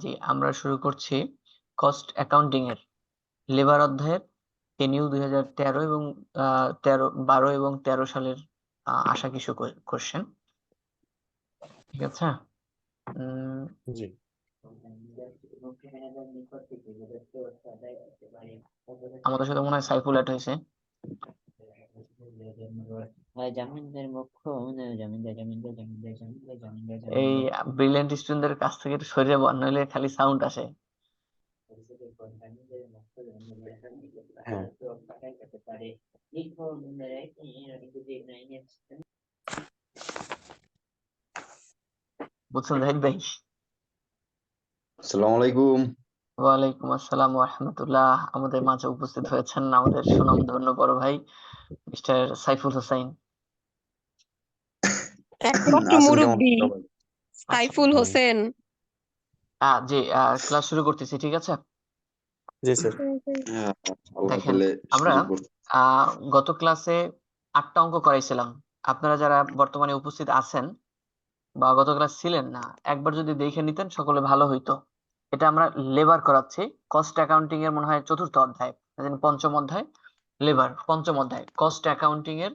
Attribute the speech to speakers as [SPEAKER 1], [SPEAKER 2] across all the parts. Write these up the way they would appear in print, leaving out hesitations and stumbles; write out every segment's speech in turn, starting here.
[SPEAKER 1] জি, আমরা শুরু করছি কস্ট অ্যাকাউন্টিং এর লেবার অধ্যায়ের এনইউ 2013 এবং 12 এবং 13 সালের আশা কিছু কোশ্চেন। ঠিক আছে।
[SPEAKER 2] জি
[SPEAKER 1] আমাদের সাথে মনে হয় সাইফুল অ্যাড হয়েছে। এই ব্রিলিয়েন্ট স্টুডেন্টদের কাছ থেকে একটু সরে যাবো, নইলে খালি সাউন্ড আসে।
[SPEAKER 2] হ্যাঁ
[SPEAKER 1] বুঝছেন জাহিদ ভাই?
[SPEAKER 3] আসসালামু আলাইকুম।
[SPEAKER 1] ওয়ালাইকুম আসসালাম ওয়া রাহমাতুল্লাহ। আমাদের মাঝে উপস্থিত হয়েছেন আমাদের সুনামধন্য বড় ভাই মিস্টার সাইফুল হোসেন।
[SPEAKER 4] একমাত্র
[SPEAKER 3] আছেন কেমন
[SPEAKER 4] মুরব্বী
[SPEAKER 3] সবাই?
[SPEAKER 4] সাইফুল হোসেন।
[SPEAKER 1] জি, ক্লাস শুরু করতেছি, ঠিক আছে।
[SPEAKER 2] জি স্যার।
[SPEAKER 3] হ্যাঁ, আল্লাহ
[SPEAKER 1] দেখেন,
[SPEAKER 3] তাহলে
[SPEAKER 1] আমরা
[SPEAKER 3] শুরু করতে।
[SPEAKER 1] গত ক্লাসে 8টা অঙ্ক করাইছিলাম। আপনারা যারা বর্তমানে উপস্থিত আছেন বা গত ক্লাস ছিলেন না, একবার যদি দেখে নিতেন সকলে ভালো হইতো। এটা আমরা লেবার করাচ্ছি, কস্ট অ্যাকাউন্টিং এর মনে হয় 4র্থ অধ্যায়, পঞ্চম অধ্যায় লেবার, পঞ্চম অধ্যায় কস্ট অ্যাকাউন্টিং এর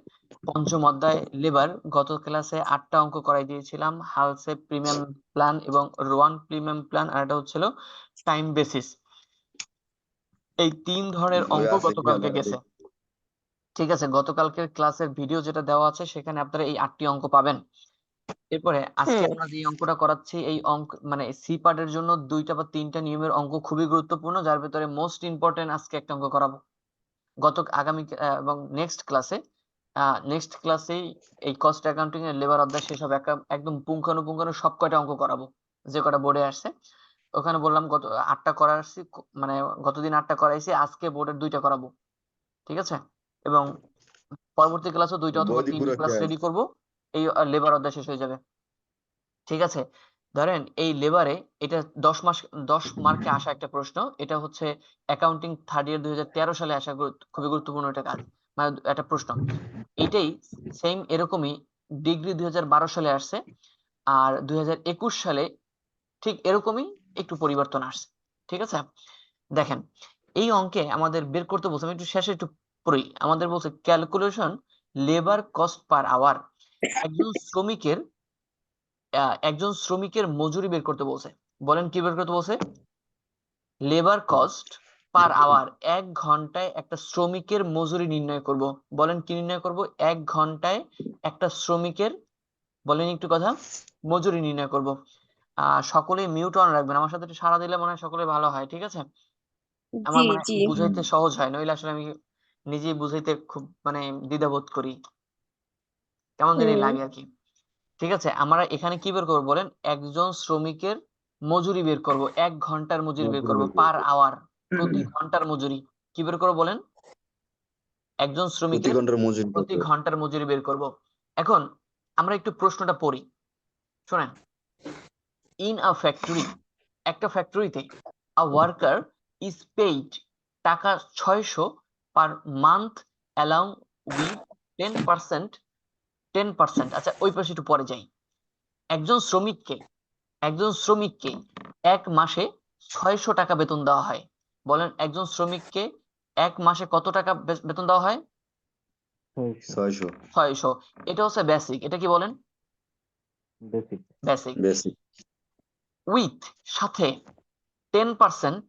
[SPEAKER 1] পঞ্চম অধ্যায় লেবার। গত ক্লাসে 8টা অঙ্ক করাই দিয়েছিলাম, হালসে প্রিমিয়াম প্ল্যান এবং রোয়ান প্রিমিয়াম প্ল্যান, আর এটা হচ্ছিল টাইম বেসিস। এই 3 ধরনের
[SPEAKER 3] বই
[SPEAKER 1] অঙ্ক
[SPEAKER 3] আছে কি
[SPEAKER 1] গতকালকে
[SPEAKER 3] আমার
[SPEAKER 1] গেছে। ঠিক আছে, গতকালকের ক্লাসের ভিডিও যেটা দেওয়া আছে সেখানে আপনারা এই 8টি অঙ্ক পাবেন। এরপরে আজকে আমরা যে অঙ্কটা করাচ্ছি, এই অঙ্ক মানে সি পার্টের জন্য 2টা বা 3টা নিয়মের অঙ্ক খুবই গুরুত্বপূর্ণ, যার ভিতরে মোস্ট ইম্পর্টেন্ট আজকে একটা অঙ্ক করাবো। আগামী এবং নেক্সট ক্লাসেই এই কস্ট অ্যাকাউন্টিং এর লেবার অধ্যায় শেষ হবে, একদম পুঙ্খানুপুঙ্খানু সব কয়টা অঙ্ক করাবো যে কটা বোর্ডে আসছে। ওখানে বললাম গত 8টা করাচ্ছি, মানে গতদিন 8টা করাইছি, আজকে বোর্ডের 2টা করাবো, ঠিক আছে। এবং পরবর্তী ক্লাসও 2টা অথবা
[SPEAKER 3] বই
[SPEAKER 1] 3টা
[SPEAKER 3] পুরো
[SPEAKER 1] ক্লাস
[SPEAKER 3] শেষ।
[SPEAKER 1] রেডি করব, এই লেবার অধ্যায় শেষ হয়ে যাবে, ঠিক আছে। ধরেন এই লেবারে এটা 10 মার্কে আসা একটা প্রশ্ন, এটা হচ্ছে অ্যাকাউন্টিং থার্ড ইয়ার 2013 সালে আসা খুবই গুরুত্বপূর্ণ একটা কাজ, মানে একটা প্রশ্ন। এটাই সেম এরকমই ডিগ্রি 2012 সালে আসছে, আর 2021 সালে ঠিক এরকমই একটু পরিবর্তন আসছে, ঠিক আছে। দেখেন, এই অঙ্কে আমাদের বের করতে বলছে, আমি একটু শেষে একটু পড়ি। আমাদের বলছে calculation labour cost per hour. একজন শ্রমিকের মজুরি বের করতে বলছে। বলেন কি বের করতে বলছে? লেবার কস্ট পার আওয়ার, 1 ঘন্টায় একটা শ্রমিকের মজুরি নির্ণয় করব। বলেন কি নির্ণয় করব? 1 ঘন্টায় একটা শ্রমিকের, বলেন একটু কথা, মজুরি নির্ণয় করব। সকলে মিউট অন রাখবেন, আমার সাথে একটু সাড়া দিলে মনে হয় সকলে ভালো হয়, ঠিক আছে। আমার
[SPEAKER 4] জি
[SPEAKER 1] মানে
[SPEAKER 4] জি
[SPEAKER 1] বুঝাইতে সহজ হয়, নইলে আসলে আমি নিজেই বুঝাইতে খুব মানে দ্বিধাবোধ করি, কেমন জানি লাগে আর কি। ঠিক আছে, আমরা এখানে কি বের করবো বলেন? একজন শ্রমিকের মজুরি বের করব, 1 ঘন্টার মজুরি বের করব, পার আওয়ার, প্রতি ঘন্টার মজুরি কি বের করবো বলেন? একজন
[SPEAKER 3] প্রতি
[SPEAKER 1] শ্রমিকের
[SPEAKER 3] ঘন্টার মজুরি কত?
[SPEAKER 1] প্রতি ঘন্টার মজুরি বের করব। এখন আমরা একটু প্রশ্নটা পড়ি, শোনেন। ইন আ ফ্যাক্টরি, একটা ফ্যাক্টরিতে আ ওয়ার্কার ইজ পেইড টাকা 600 পার মান্থ অ্যালং উইথ 10%। 10%, আচ্ছা ওই পাশে একটু পরে যাই। একজন শ্রমিককে একজন শ্রমিককে 1 মাসে 600 টাকা বেতন দেওয়া হয়। বলেন একজন শ্রমিককে 1 মাসে কত টাকা বেতন দেওয়া হয়?
[SPEAKER 3] 600।
[SPEAKER 1] 600। এটা হচ্ছে বেসিক, এটা কি বলেন? বেসিক।
[SPEAKER 3] বেসিক।
[SPEAKER 1] উইথ, সাথে 10%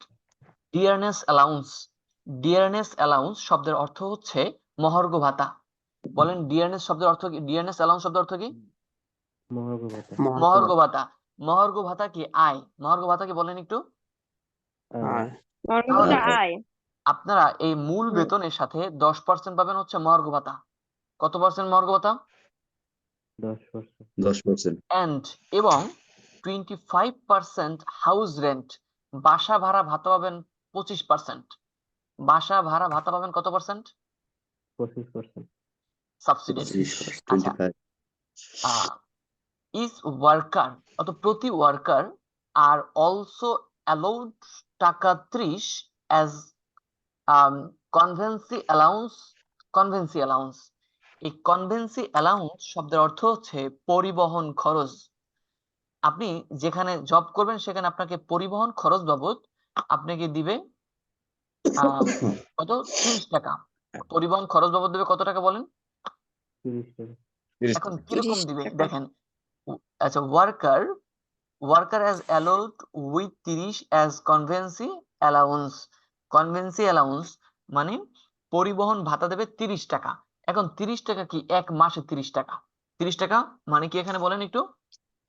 [SPEAKER 1] ডিয়ারনেস অ্যালাউন্স। ডিয়ারনেস অ্যালাউন্স শব্দের অর্থ হচ্ছে মহার্ঘ ভাতা। বলেন ডিয়ারনেস শব্দের অর্থ কি? ডিয়ারনেস অ্যালাউন্স শব্দের অর্থ কি? মহার্ঘ ভাতা। মহার্ঘ ভাতা কি? আয়। মহার্ঘ ভাতা কি বলেন একটু? তাহলে
[SPEAKER 4] আয়।
[SPEAKER 1] আপনারা এই মূল বেতনের সাথে 10% পাবেন হচ্ছে মহার্ঘ ভাতা। কত পার্সেন্ট মহার্ঘ ভাতা?
[SPEAKER 3] 10%।
[SPEAKER 1] এন্ড এবং 25% হাউস রেন্ট, বাসা ভাড়া ভাতা পাবেন 25%। বাসা ভাড়া ভাতা পাবেন কত পার্সেন্ট?
[SPEAKER 5] 25%।
[SPEAKER 1] সাবসিডারি।
[SPEAKER 3] 25,
[SPEAKER 1] আচ্ছা,
[SPEAKER 3] 25।
[SPEAKER 1] ইজ ওয়ার্কার, অত প্রতি ওয়ার্কার আর অলসো অ্যালাউড টাকা 30 অ্যাজ কনভেন্সি অ্যালাউন্স। কনভেন্সি অ্যালাউন্স, এই কনভেন্সি অ্যালাউন্স শব্দের অর্থ হচ্ছে পরিবহন খরচ। আপনি যেখানে জব করবেন সেখানে আপনাকে পরিবহন খরচ বাবদ আপনাকে দিবে কত 30 টাকা। পরিবহন খরচ বাবদ দেবে কত টাকা বলেন?
[SPEAKER 5] 30 টাকা।
[SPEAKER 1] এখন কিরকম
[SPEAKER 4] 30
[SPEAKER 1] দিবে
[SPEAKER 4] টাকা।
[SPEAKER 1] দেখেন। আচ্ছা, worker as allowed with 30 as conveyance allowance মানে পরিবহন ভাতা দেবে 30 টাকা। এখন 30 টাকা কি এক মাসে 30 টাকা? 30 টাকা মানে কি এখানে বলেন একটু?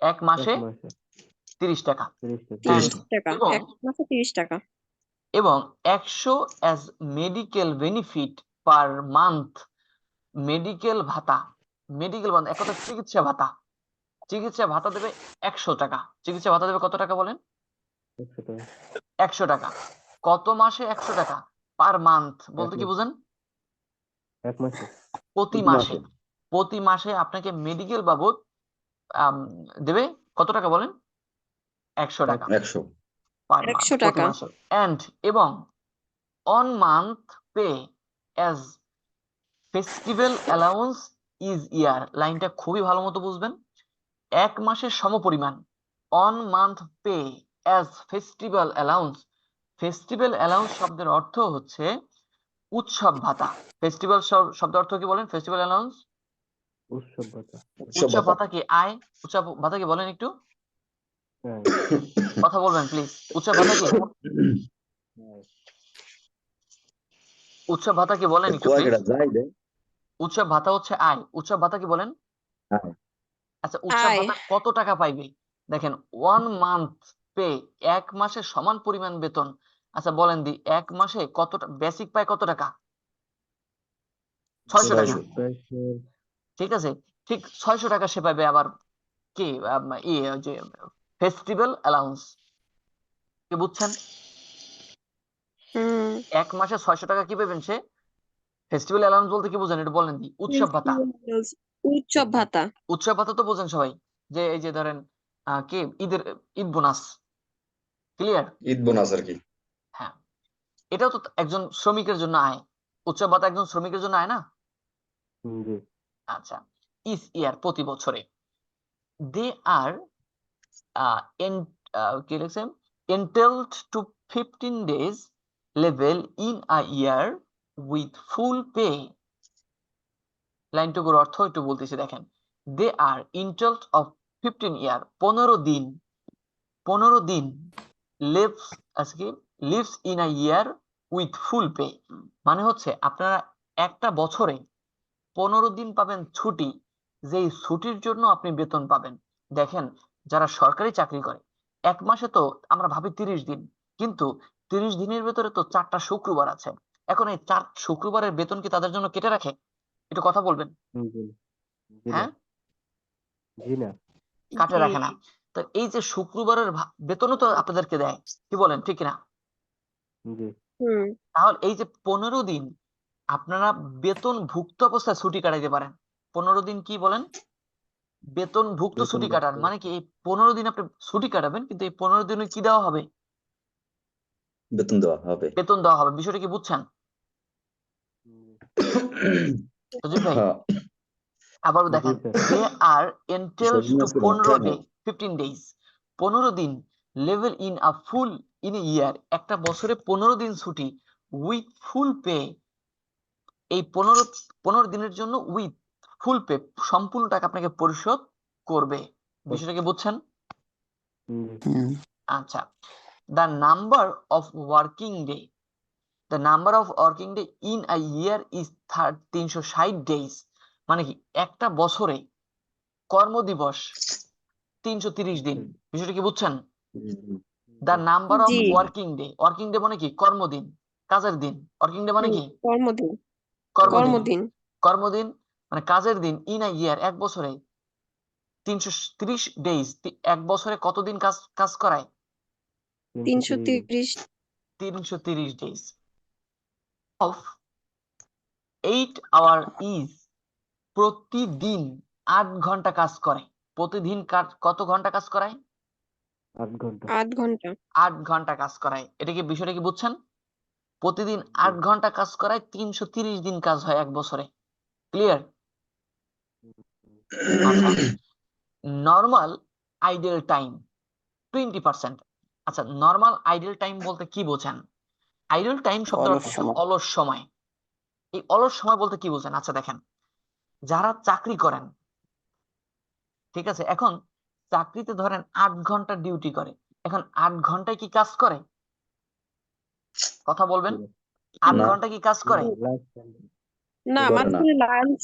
[SPEAKER 1] এক
[SPEAKER 5] এক
[SPEAKER 1] মাসে
[SPEAKER 5] মাসে
[SPEAKER 1] 30 টাকা
[SPEAKER 5] 30 টাকা।
[SPEAKER 4] 30
[SPEAKER 1] and
[SPEAKER 4] টাকা।
[SPEAKER 1] এবং
[SPEAKER 4] এক মাসে 30 টাকা।
[SPEAKER 1] এবং 100 as medical benefit per month medical ভাতা। মেডিকেল ভাতা এক কথা চিকিৎসা ভাতা। চিকিৎসা ভাতা দেবে 100 টাকা। চিকিৎসা ভাতা দেবে কত টাকা বলেন?
[SPEAKER 5] 100 টাকা।
[SPEAKER 1] 100 টাকা। কত মাসে 100 টাকা? পার মান্থ বলতে কি
[SPEAKER 5] মাসে।
[SPEAKER 1] বুঝেন?
[SPEAKER 5] এক মাসে।
[SPEAKER 1] প্রতি মাসে। প্রতি মাসে আপনাকে মেডিকেল বাবদ দেবে কত টাকা বলেন? 100 টাকা
[SPEAKER 3] 100
[SPEAKER 1] পার মান্থ
[SPEAKER 4] 100
[SPEAKER 1] প্রতি
[SPEAKER 4] টাকা।
[SPEAKER 1] মাসে। এবং one month pay as festival allowance each year. লাইনটা খুবই ভালো মতো বুঝবেন। এক মাসের সমপরিমাণ one month pay as festival allowance. Festival allowance শব্দের অর্থ হচ্ছে উৎসব ভাতা। ফেস্টিভ্যাল শব্দের অর্থ কি বলেন? ফেস্টিভ্যাল অ্যালাউন্স
[SPEAKER 5] উৎসব ভাতা।
[SPEAKER 1] উৎসব ভাতা কি আয়? উৎসব ভাতা কি বলেন একটু?
[SPEAKER 5] হ্যাঁ।
[SPEAKER 1] কথা বলবেন প্লিজ। উৎসব ভাতা কি? উৎসব ভাতা কি বলেন একটু প্লিজ? উৎসব ভাতা হচ্ছে আয়। উৎসব ভাতা কি বলেন? আচ্ছা, উৎসব
[SPEAKER 4] আয়।
[SPEAKER 1] ভাতা কত টাকা পাইবে? দেখেন, 1 মান্থ পে এক মাসে সমান পরিমাণ বেতন। আচ্ছা বলেন দি এক মাসে কত বেসিক পায় কত টাকা? 600 টাকা।
[SPEAKER 5] 600
[SPEAKER 1] ঠিক আছে, ঠিক 600 টাকা সে পাবে। আবার কি যে ফেস্টিভ্যাল অ্যালাউন্স কি বুঝছেন?
[SPEAKER 4] হুম।
[SPEAKER 1] এক মাসে 600 টাকা কি পাবেন সে? ফেস্টিভ্যাল অ্যালাউন্স বলতে কি বুঝেন এটা বলেন দি? উৎসব ভাতা।
[SPEAKER 4] উৎসব ভাতা।
[SPEAKER 1] উৎসব ভাতা তো বোঝেন সবাই, যে এই যে ধরেন কি Eid bonus. Clear?
[SPEAKER 3] Eid bonus আর কি।
[SPEAKER 1] হ্যাঁ, এটাও তো একজন শ্রমিকের জন্য আয়। উৎসব ভাতা একজন শ্রমিকের জন্য আয় না?
[SPEAKER 5] জি।
[SPEAKER 1] আচ্ছা, ইস ইয়ার প্রতি বছরে। দে আর কি লিখছেন? entitled to 15 days level in a year with full pay। লাইনটুকুর অর্থ একটু বলতেছি দেখেন। দে আর entitled of 15 year 15 দিন 15 দিন lives আজকে lives in a year with full pay মানে হচ্ছে আপনারা একটা বছরে 15 দিন পাবেন ছুটি, যেই ছুটির জন্য আপনি বেতন পাবেন। দেখেন, যারা সরকারি চাকরি করে এক মাসে তো আমরা ভাবি 30 দিন, কিন্তু 30 দিনের ভেতরে তো 4টা শুক্রবার আছে। এখন এই 4 শুক্রবারের বেতন কি তাদের জন্য কেটে রাখে? একটু কথা বলবেন।
[SPEAKER 5] জি। জি না।
[SPEAKER 1] হ্যাঁ,
[SPEAKER 5] জি না।
[SPEAKER 1] কাটে
[SPEAKER 4] জি।
[SPEAKER 1] রাখে না। তো এই যে শুক্রবারের বেতনও তো আপনাদেরকে দেয়, কি বলেন ঠিক না?
[SPEAKER 5] জি।
[SPEAKER 4] হুম।
[SPEAKER 1] তাহলে এই যে 15 দিন আপনারা বেতন ভুক্ত অবস্থায় ছুটি কাটাইতে পারেন। 15 দিন কি বলেন? বেতন ভুক্ত ছুটি কাটান। মানে কি এই 15 দিন আপনি ছুটি কাটাবেন, কিন্তু এই 15 দিনে কি দেওয়া হবে?
[SPEAKER 3] বেতন দেওয়া হবে।
[SPEAKER 1] বেতন দেওয়া হবে। বিষয়টা কি বুঝছেন সজীব ভাই?
[SPEAKER 3] হ্যাঁ,
[SPEAKER 1] আবারও দেখেন, দে আর এন্টেলড টু 15 days 15 দিন level in a full in a year একটা বছরে 15 দিন ছুটি উইথ ফুল পে। এই 15 দিনের জন্য উইথ ফুল পে সম্পূর্ণ টাকা আপনাকে পরিশোধ করবে। বিষয়টা কি বুঝছেন? আচ্ছা, the number of working day in a year is 360 days মানে কি একটা বছরে কর্মদিবস 330 দিন। বিষয়টা কি বুঝছেন? the number of
[SPEAKER 4] G.
[SPEAKER 1] working day মানে কি কর্মদিন, কাজের দিন। working day মানে কি
[SPEAKER 4] কর্মদিন।
[SPEAKER 1] কর্মদিন।
[SPEAKER 4] কর্মদিন।
[SPEAKER 1] কর্মদিন মানে কাজের দিন। in a year এক বছরে 330 days এক বছরে কতদিন কাজ করায়?
[SPEAKER 4] 330।
[SPEAKER 1] 330 days of 8 hour is প্রতিদিন 8 ঘন্টা কাজ করে। প্রতিদিন কত ঘন্টা কাজ করায়?
[SPEAKER 5] 8 ঘন্টা।
[SPEAKER 4] 8 ঘন্টা।
[SPEAKER 1] 8 ঘন্টা কাজ করায়। এটা কি বিষয়টা কি বুঝছেন? প্রতিদিন 8 ঘন্টা কাজ করায় 330 দিন কাজ হয় এক বছরে। ক্লিয়ার? আচ্ছা, নরমাল আইডেল টাইম 20%। আচ্ছা, নর্মাল আইডেল টাইম বলতে কি বোঝেন? আইডেল টাইম শব্দের অর্থ
[SPEAKER 6] অলস
[SPEAKER 1] হচ্ছে
[SPEAKER 6] সময়।
[SPEAKER 1] অলস সময়। এই অলস সময় বলতে কি বোঝেন? আচ্ছা দেখেন, যারা চাকরি করেন, ঠিক আছে, এখন চাকরিতে ধরেন 8 ঘন্টা ডিউটি করে, এখন 8 ঘন্টায় কি কাজ করে? কথা বলবেন, 8
[SPEAKER 3] না।
[SPEAKER 1] ঘন্টা কি কাজ করে?
[SPEAKER 4] না,
[SPEAKER 3] করে না।
[SPEAKER 4] মাঝখানে লাঞ্চ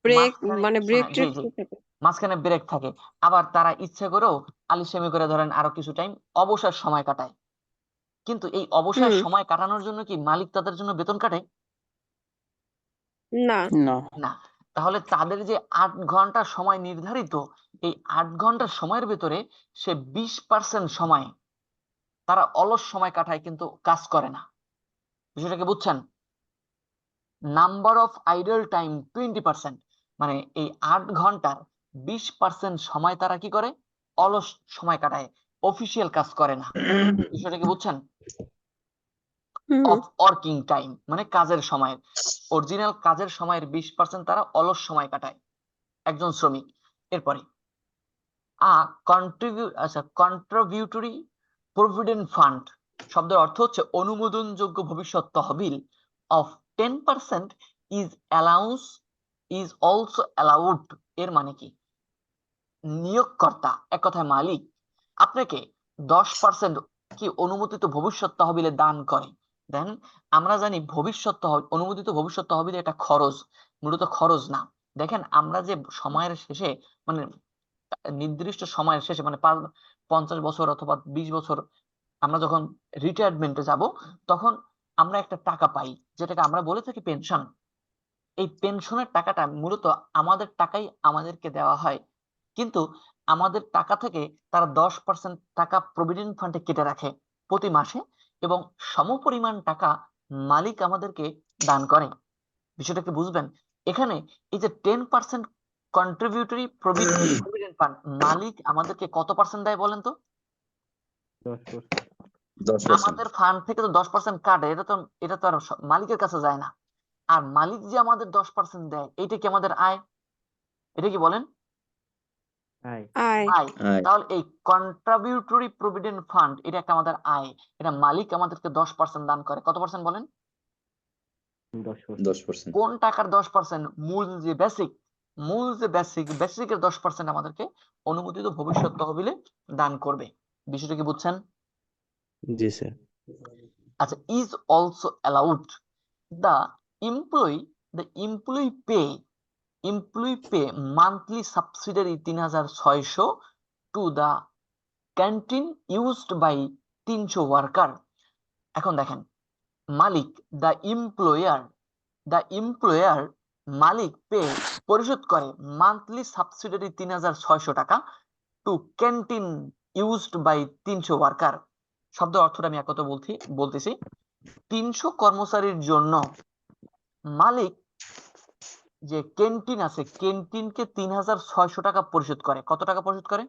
[SPEAKER 4] ব্রেক
[SPEAKER 1] মাঝখানে
[SPEAKER 4] মানে ব্রেক
[SPEAKER 1] জি
[SPEAKER 4] ট্রেক
[SPEAKER 1] জি
[SPEAKER 4] থাকে।
[SPEAKER 1] মাঝখানে ব্রেক থাকে, আবার তারা ইচ্ছে করেও আলিস্যামি করে ধরেন আরো কিছু টাইম অবসর সময় কাটায়। কিন্তু এই অবসর
[SPEAKER 4] হুম।
[SPEAKER 1] সময় কাটানোর জন্য কি মালিক তাদের জন্য বেতন কাটে?
[SPEAKER 4] না।
[SPEAKER 6] না।
[SPEAKER 1] না। তাহলে তাদের যে 8 ঘন্টা সময় নির্ধারিত, এই 8 ঘন্টা সময়ের ভেতরে সে 20% সময় তারা অলস সময় কাটায়, কিন্তু কাজ করে না। বিষয়টাকে বুঝছেন? নাম্বার অফ আইডল টাইম 20%, মানে এই 8 ঘন্টার 20% সময় তারা কি করে? অলস সময় কাটায়, অফিসিয়াল কাজ করে না। বিষয়টাকে বুঝছেন?
[SPEAKER 4] হুম।
[SPEAKER 1] অফ ওয়ার্কিং টাইম মানে কাজের সময়ের, অরিজিনাল কাজের সময়ের 20% তারা অলস সময় কাটায়, একজন শ্রমিক। এরপরে কন্ট্রিবিউটরি প্রভিডেন্ট ফান্ড শব্দের অর্থ হচ্ছে অনুমোদনযোগ্য ভবিষ্যৎ তহবিল অফ 10% ইজ অলসো অ্যালাউড। এর মানে কি? নিয়োগকর্তা, এক কথায় মালিক, আপনাকে 10% কি অনুমোদিত ভবিষ্যৎ তহবিলে দান করে দেন। আমরা জানি ভবিষ্যৎ তহবিল, অনুমোদিত ভবিষ্যৎ তহবিলে এটা খরচ, মূলত খরচ না। দেখেন, আমরা যে সময়ের শেষে, মানে নির্দিষ্ট সময়ের শেষে, মানে 50 বছর অথবা 20 বছর আমরা যখন রিটায়ারমেন্টে যাব, তখন আমরা একটা টাকা পাই, যেটাকে আমরা বলে থাকি পেনশন। এই পেনশনের টাকাটা মূলত আমাদের টাকাই আমাদেরকে দেওয়া হয়, কিন্তু আমাদের টাকা থেকে তারা 10% টাকা প্রভিডেন্ট ফান্ডে কেটে রাখে প্রতি মাসে, এবং সমপরিমাণ টাকা মালিক আমাদেরকে দান করে। বিষয়টাকে বুঝবেন। এখানে এই যে 10% কন্ট্রিবিউটরি প্রভিডেন্ট ফান্ড, মালিক আমাদেরকে কত পার্সেন্ট দেয় বলেন তো?
[SPEAKER 5] 10%।
[SPEAKER 3] 10%।
[SPEAKER 1] আমাদের ফান্ড থেকে তো 10% কাটে, এটা তো আর মালিকের কাছে যায় না। আর মালিক যে আমাদের 10% দেয়, এটা কি আমাদের আয়? এটা কি বলেন?
[SPEAKER 5] আয়।
[SPEAKER 4] আয়।
[SPEAKER 1] আয়।
[SPEAKER 3] আয়।
[SPEAKER 1] তাহলে এই কন্ট্রিবিউটরি প্রভিডেন্ট ফান্ড এটা একটা আমাদের আয়, এটা মালিক আমাদেরকে 10% দান করে। কত পার্সেন্ট বলেন?
[SPEAKER 5] 10%।
[SPEAKER 3] 10%।
[SPEAKER 1] কোন টাকার 10%? মূল যে বেসিকের 10% আমাদেরকে অনুমোদিত ভবিষ্যৎ তহবিলে দান করবে। বিষয়টা কি বুঝছেন?
[SPEAKER 2] জি স্যার।
[SPEAKER 1] আচ্ছা, is also allowed the employee the employee pay monthly subsidiary 3600 to the canteen used by 300 worker. এখন দেখেন, মালিক দ্য এমপ্লয়ার মালিক পে পরিশোধ করে মান্থলি সাবসিডারি 3600 টাকা to canteen used by 300 worker. শব্দের অর্থটা আমি একত বলতেছি। 300 কর্মচারীর জন্য মালিক যে ক্যান্টিন আছে, ক্যান্টিনকে 3600 টাকা পরিশোধ করে। কত টাকা পরিশোধ করে?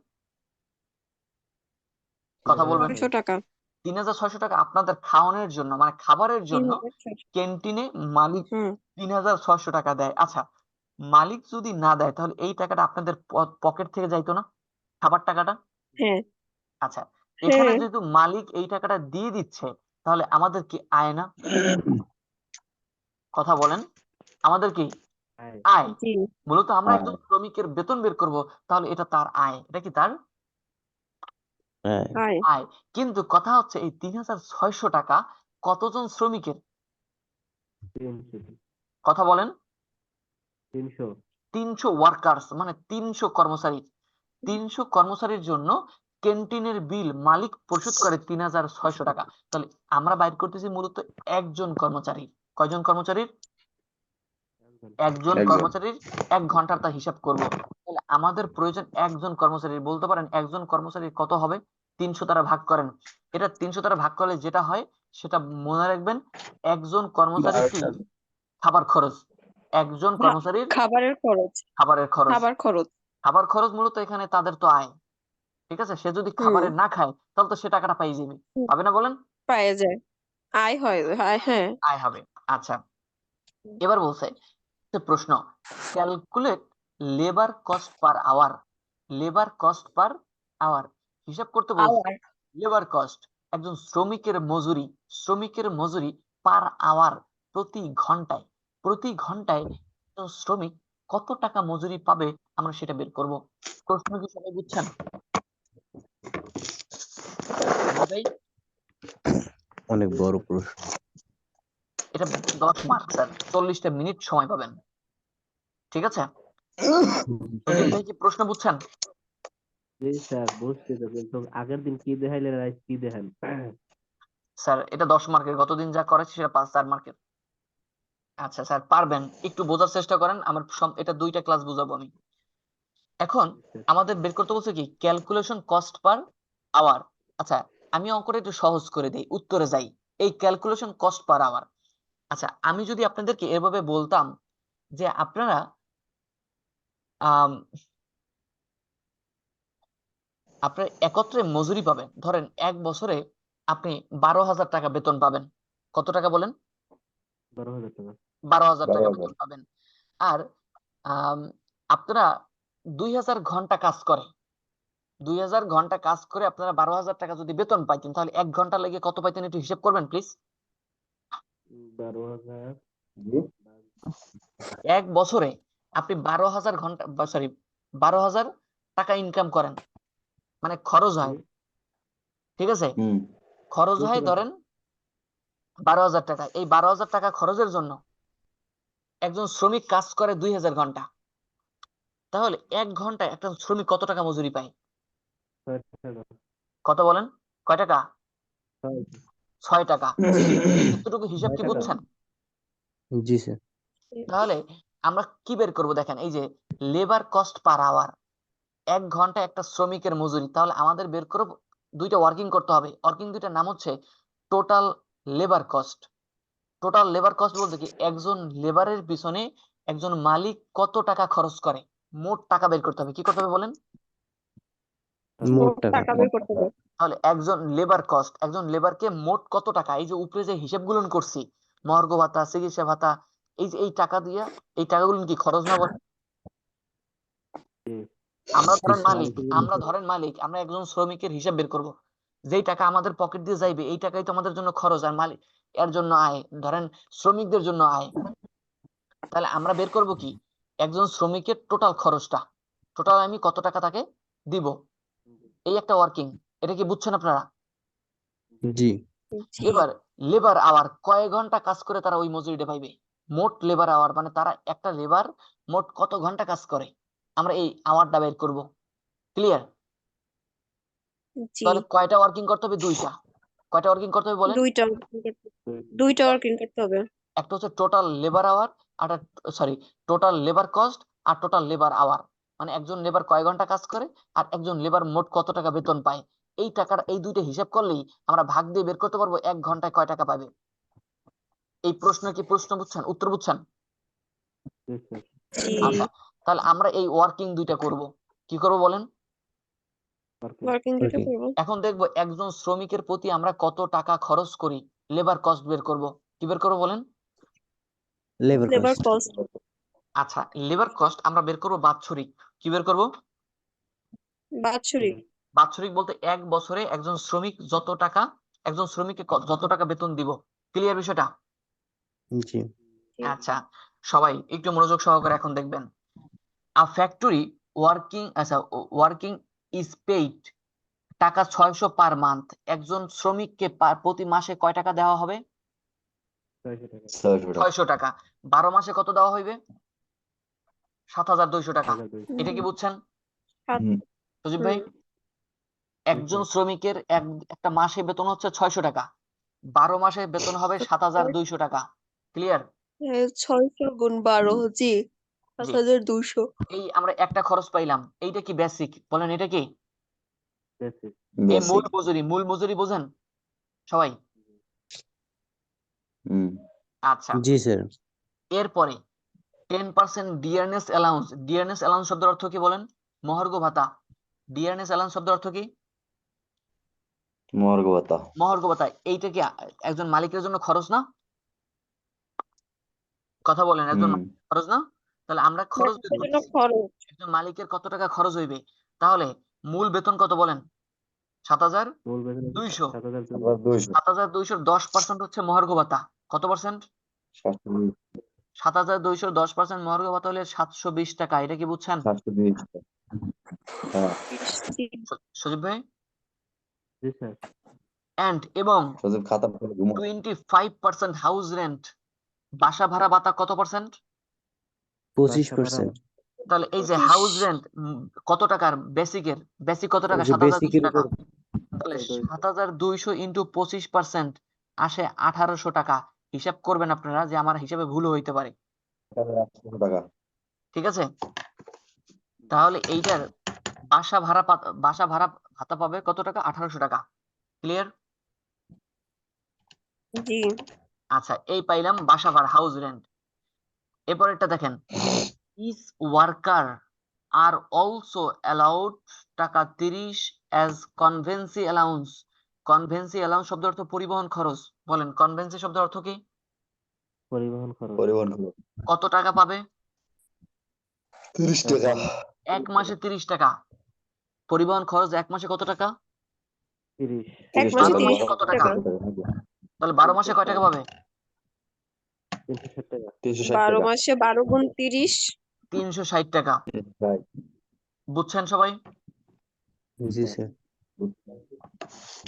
[SPEAKER 1] কথা বলবেন।
[SPEAKER 4] 600 টাকা।
[SPEAKER 1] 3600 টাকা আপনাদের খাওয়ানোর জন্য, মানে খাবারের জন্য
[SPEAKER 4] 3600।
[SPEAKER 1] ক্যান্টিনে মালিক
[SPEAKER 4] হুম।
[SPEAKER 1] 3600 টাকা দেয়। আচ্ছা, মালিক যদি না দেয় তাহলে এই টাকাটা আপনাদের পকেট থেকে যাইতো না, খাবার টাকাটা?
[SPEAKER 4] হ্যাঁ।
[SPEAKER 1] আচ্ছা, এখানে
[SPEAKER 4] হ্যাঁ।
[SPEAKER 1] যেহেতু মালিক এই টাকাটা দিয়ে দিচ্ছে, তাহলে আমাদের কি আয় না? কথা বলেন, আমাদের কি
[SPEAKER 5] আয়।
[SPEAKER 1] আয়?
[SPEAKER 4] জি।
[SPEAKER 1] মূলত আমরা
[SPEAKER 3] আয়।
[SPEAKER 1] একজন শ্রমিকের বেতন বের করব, তাহলে এটা তার আয়। এটা কি তার
[SPEAKER 2] আয়।
[SPEAKER 4] আয়।
[SPEAKER 1] আয়? কিন্তু কথা হচ্ছে এই 3600 টাকা কতজন শ্রমিকের?
[SPEAKER 5] 300।
[SPEAKER 1] কথা বলেন।
[SPEAKER 5] 300।
[SPEAKER 1] 300 ওয়ার্কার্স, মানে 300 কর্মচারী। 300 কর্মচারীর জন্য ক্যান্টিনের বিল মালিক পরিশোধ করে 3600 টাকা। তাহলে আমরা বাইর করতেছি মূলত একজন কর্মচারী। কয়জন কর্মচারীর? একজন
[SPEAKER 3] একজন।
[SPEAKER 1] কর্মচারীর 1 ঘন্টার তা হিসাব করব। তাহলে আমাদের প্রয়োজন একজন কর্মচারীর। বলতে পারেন একজন কর্মচারীর কত হবে? 300 দ্বারা ভাগ করেন। এটা 300 দ্বারা ভাগ করলে যেটা হয় সেটা মনে রাখবেন, একজন কর্মচারীর কি
[SPEAKER 3] 12
[SPEAKER 1] খাবার খরচ, একজন কর্মচারীর
[SPEAKER 4] খাবারের খরচ।
[SPEAKER 1] খাবারের খরচ।
[SPEAKER 4] খাবার খরচ।
[SPEAKER 1] খাবার খরচ মূলত এখানে তাদের তো আয়। ঠিক আছে, সে যদি
[SPEAKER 4] হুম।
[SPEAKER 1] খাবারে না খায় তাহলে তো সে টাকাটা পাই যাবে, পাবে না বলেন?
[SPEAKER 4] পাওয়া যায়। আয় হয়। আয়, হ্যাঁ।
[SPEAKER 1] আয় হবে। আচ্ছা, এবার বলছে যে প্রশ্ন, calculate labour cost per hour. Labour cost per hour হিসাব করতে বলছে
[SPEAKER 4] আওয়ার
[SPEAKER 1] লেবার কস্ট একজন শ্রমিকের মজুরি পার আওয়ার প্রতি ঘন্টায় একজন শ্রমিক কত টাকা মজুরি পাবে আমরা সেটা বের করব। প্রশ্ন কি সবাই বুঝছেন? ভাই
[SPEAKER 2] অনেক বড় প্রশ্ন।
[SPEAKER 1] এটা 10 মার্ক স্যার, 40টা মিনিট সময় পাবেন। ঠিক আছে, সুজিত ভাই কি প্রশ্ন বুঝছেন?
[SPEAKER 5] জি স্যার বুঝছি তো, কিন্তু আগের দিন কি দেখাইলেন আর আজ কি দেখান?
[SPEAKER 1] স্যার এটা 10 মার্কের, গতদিন যা করেছি সেটা 4 মার্কের। আচ্ছা স্যার পারবেন, একটু বোঝার চেষ্টা করেন, আমার এটা 2টা ক্লাস বুঝাবো আমি। এখন আমাদের বের করতে বলছে কি ক্যালকুলেশন কস্ট পার আওয়ার। আচ্ছা আমি অঙ্কটা একটু সহজ করে দিই, উত্তরে যাই। এই ক্যালকুলেশন কস্ট পার আওয়ার, আচ্ছা আমি যদি আপনাদেরকে এভাবে বলতাম যে আপনারা আপনার একত্রে মজুরি পাবেন, ধরেন 1 বছরে আপনি 12,000 টাকা বেতন পাবেন। কত টাকা বলেন?
[SPEAKER 5] 12,000 টাকা।
[SPEAKER 1] 12,000 টাকা
[SPEAKER 3] 12,000
[SPEAKER 1] বেতন পাবেন। আর আম, আপনারা 2,000 ঘন্টা কাজ করে 2,000 ঘন্টা কাজ করে আপনারা 12,000 টাকা যদি বেতন পাইতেন, তাহলে 1 ঘন্টা লেগে কত পাইতেন একটু হিসেব করবেন প্লিজ।
[SPEAKER 5] 12,000
[SPEAKER 1] 1 বছরে আপনি 12,000 ঘন্টা, সরি 12,000 টাকা ইনকাম করেন, মানে খরচ হয়, ঠিক আছে,
[SPEAKER 3] হুম
[SPEAKER 1] খরচ
[SPEAKER 5] বুঝতে
[SPEAKER 1] হয়
[SPEAKER 5] পারছি।
[SPEAKER 1] ধরেন 12,000 টাকা। এই 12,000 টাকা খরচের জন্য একজন শ্রমিক কাজ করে 2,000 ঘন্টা, তাহলে 1 ঘন্টায় একটা শ্রমিক কত টাকা মজুরি পায়?
[SPEAKER 5] 6 টাকা।
[SPEAKER 1] কত বলেন? কয় টাকা?
[SPEAKER 5] 6
[SPEAKER 1] 6 টাকা। এতটুকু হিসাব কি
[SPEAKER 5] টাকা।
[SPEAKER 1] বুঝছেন?
[SPEAKER 2] জি স্যার।
[SPEAKER 1] তাহলে আমরা কি বের করব দেখেন, এই যে লেবার কস্ট পার আওয়ার, 1 ঘন্টা একটা শ্রমিকের মজুরি, তাহলে আমাদের বের করব, দুইটা ওয়ার্কিং করতে হবে। ওয়ার্কিং দুইটার নাম হচ্ছে total labour cost. Total labour cost বলতে কি একজন লেবারের পিছনে একজন মালিক কত টাকা খরচ করে, মোট টাকা বের করতে হবে। কি করতে হবে বলেন?
[SPEAKER 2] মোট
[SPEAKER 4] মোট
[SPEAKER 2] টাকা।
[SPEAKER 4] টাকা বের করতে হবে।
[SPEAKER 1] তাহলে একজন লেবার কস্ট, একজন লেবারকে মোট কত টাকা, এই যে উপরে যে হিসেবগুলো করছি, মহার্ঘ ভাতা, চিকিৎসা ভাতা, এই যে এই টাকা দিয়া, এই টাকাগুলো কি খরচ না বলেন?
[SPEAKER 5] জি।
[SPEAKER 1] আমরা
[SPEAKER 2] জি
[SPEAKER 1] ধরেন
[SPEAKER 2] স্যার।
[SPEAKER 1] মালিক, আমরা একজন শ্রমিকের হিসাব বের করব, যেই টাকা আমাদের পকেট দিয়ে যাইবে এই টাকাই তো আমাদের জন্য খরচ, আর মালিক এর জন্য আয়, ধরেন শ্রমিকদের জন্য আয়। তাহলে আমরা বের করব কি একজন শ্রমিকের টোটাল খরচটা, টোটাল আমি কত টাকা তাকে দিব, এই একটা ওয়ার্কিং। এটা কি বুঝছেন আপনারা?
[SPEAKER 2] জি।
[SPEAKER 4] জি
[SPEAKER 1] এবার লেবার আওয়ার, কয় ঘন্টা কাজ করে তারা ওই মজুরিটা পাইবে, মোট লেবার আওয়ার, মানে তারা একটা লেবার মোট কত ঘন্টা কাজ করে, আমরা এই আওয়ারটা বের করব। ক্লিয়ার?
[SPEAKER 4] জি
[SPEAKER 1] তাহলে কয়টা ওয়ার্কিং করতে হবে? 2টা। কয়টা ওয়ার্কিং করতে হবে বলেন?
[SPEAKER 4] দুইটা দুইটা ওয়ার্কিং করতে হবে।
[SPEAKER 1] একটা হচ্ছে টোটাল লেবার আওয়ার, আর সরি টোটাল লেবার কস্ট আর টোটাল লেবার আওয়ার, মানে একজন লেবার কয় ঘন্টা কাজ করে আর একজন লেবার মোট কত টাকা বেতন পায়। এই টাকার এই দুইটা হিসাব করলেই আমরা ভাগ দিয়ে বের করতে পারবো 1 ঘন্টায় কয় টাকা পাবে। এই প্রশ্ন কি প্রশ্ন বুঝছেন, উত্তর বুঝছেন?
[SPEAKER 5] জি স্যার।
[SPEAKER 4] জি
[SPEAKER 1] আচ্ছা তাহলে আমরা এই ওয়ার্কিং দুইটা করব। কি করব বলেন?
[SPEAKER 4] ওয়ার্কিং দুইটা
[SPEAKER 2] ওকে।
[SPEAKER 4] করবো।
[SPEAKER 1] এখন দেখবো একজন শ্রমিকের প্রতি আমরা কত টাকা খরচ করি, লেবার কস্ট বের করব। কি বের করবো বলেন?
[SPEAKER 2] Labour
[SPEAKER 4] labour
[SPEAKER 2] cost.
[SPEAKER 4] কস্ট
[SPEAKER 1] আচ্ছা লেবার কস্ট আমরা বের করবো বাৎসরিক। কি বের করব?
[SPEAKER 4] বাৎসরিক।
[SPEAKER 1] বাৎসরিক বলতে 1 বছরে একজন শ্রমিক যত টাকা, একজন শ্রমিককে যত টাকা বেতন দিব। ক্লিয়ার বিষয়টা?
[SPEAKER 2] জি।
[SPEAKER 1] আচ্ছা সবাই একটু মনোযোগ সহকারে এখন দেখবেন। আ ফ্যাক্টরি ওয়ার্কিং ইজ পেইড, টাকা 600 পার মান্থ। একজন শ্রমিককে প্রতি মাসে কয় টাকা দেওয়া হবে?
[SPEAKER 5] 600 টাকা।
[SPEAKER 1] 600 টাকা। 12 মাসে কত দেওয়া হইবে? 7,200 টাকা।
[SPEAKER 5] 7,200।
[SPEAKER 1] এটা কি বুঝছেন
[SPEAKER 4] সাত
[SPEAKER 3] হুম
[SPEAKER 1] সুজিব ভাই? একজন শ্রমিকের একটা মাসে বেতন হচ্ছে 600 টাকা, 12 মাসে বেতন হবে 7,200 টাকা। ক্লিয়ার?
[SPEAKER 4] 600 গুণ 12 জি
[SPEAKER 1] জি।
[SPEAKER 4] 7,200।
[SPEAKER 1] এই আমরা একটা খরচ পাইলাম, এইটা কি বেসিক বলেন? এটা কি
[SPEAKER 5] বেসিক।
[SPEAKER 1] এই মূল
[SPEAKER 3] বেসিক
[SPEAKER 1] মজুরি? মূল মজুরি বোঝেন সবাই?
[SPEAKER 3] হুম
[SPEAKER 1] আচ্ছা
[SPEAKER 2] জি স্যার।
[SPEAKER 1] এরপরে 10% ডিয়ারনেস অ্যালাউন্স। ডিয়ারনেস অ্যালাউন্স শব্দের অর্থ কি বলেন? মহার্ঘ ভাতা। ডিয়ারনেস অ্যালাউন্স শব্দের অর্থ কি?
[SPEAKER 3] মহার্ঘ ভাতা
[SPEAKER 1] মহার্ঘ ভাতা। এইটা কি একজন মালিকের জন্য খরচ না? কথা বলেন, একজন
[SPEAKER 3] হুম
[SPEAKER 1] মালিকের খরচ না? তাহলে আমরা খরচ বের
[SPEAKER 4] মালিকের জন্য
[SPEAKER 1] করতেছি,
[SPEAKER 4] খরচ।
[SPEAKER 1] একজন মালিকের কত টাকা খরচ হইবে। তাহলে মূল বেতন কত বলেন? 7,200।
[SPEAKER 5] মূল বেতন
[SPEAKER 1] 200
[SPEAKER 3] 200
[SPEAKER 1] 7,200 10% হচ্ছে মহার্ঘ ভাতা। কত পার্সেন্ট?
[SPEAKER 3] 720
[SPEAKER 1] 7,200 10% মহার্ঘ ভাতা হলে 720 টাকা। এটা কি বুঝছেন
[SPEAKER 3] 720 হ্যাঁ
[SPEAKER 4] জি
[SPEAKER 1] সজীব ভাই?
[SPEAKER 5] জি স্যার
[SPEAKER 1] এবং
[SPEAKER 3] সজীব খাতা পড়ে ঘুমো
[SPEAKER 1] 25% হাউস রেন্ট, বাসা ভাড়া ভাতা কত পার্সেন্ট?
[SPEAKER 2] 25%।
[SPEAKER 1] তাহলে এই যে
[SPEAKER 4] 25
[SPEAKER 1] হাউস রেন্ট কত টাকার? বেসিক কত টাকা?
[SPEAKER 2] ওই যে
[SPEAKER 1] 7,200
[SPEAKER 2] বেসিকের
[SPEAKER 1] টাকা।
[SPEAKER 2] উপর
[SPEAKER 1] তাহলে 7,200 ইন্টু 25% আসে 1,800 টাকা। হিসাব করবেন আপনারা, যে আমার হিসাবে ভুল হইতে পারে,
[SPEAKER 3] 800 টাকা
[SPEAKER 1] ঠিক আছে? তাহলে এইটার বাসা ভাড়া ভাতা পাবে কত টাকা? 1,800 টাকা। ক্লিয়ার?
[SPEAKER 4] জি
[SPEAKER 1] আচ্ছা, এই পাইলাম বাসা ভাড়া, হাউস রেন্ট। এরপর এটা দেখেন, ইস ওয়ার্কার আর অলসো অ্যালাউড টাকা 30 অ্যাজ কনভেন্সি অ্যালাউন্স। কনভেন্সি অ্যালাউন্স শব্দের অর্থ পরিবহন খরচ। বলেন কনভেন্সি শব্দের অর্থ কি?
[SPEAKER 5] পরিবহন খরচ
[SPEAKER 3] পরিবহন খরচ
[SPEAKER 1] কত টাকা পাবে?
[SPEAKER 3] 30 টাকা
[SPEAKER 1] এক মাসে 30 টাকা। পরিবহন খরচ এক মাসে কত টাকা?
[SPEAKER 5] 30
[SPEAKER 4] এক
[SPEAKER 3] 30
[SPEAKER 4] মাসে
[SPEAKER 1] বারো
[SPEAKER 4] 30
[SPEAKER 1] মাসে কত টাকা?
[SPEAKER 4] টাকা।
[SPEAKER 1] তাহলে 12 মাসে কয় টাকা পাবে?
[SPEAKER 5] 360 টাকা
[SPEAKER 3] 360
[SPEAKER 4] 12
[SPEAKER 3] টাকা
[SPEAKER 4] মাসে 12 গুণ 30
[SPEAKER 1] 360 টাকা। বুঝছেন সবাই?
[SPEAKER 2] জি স্যার।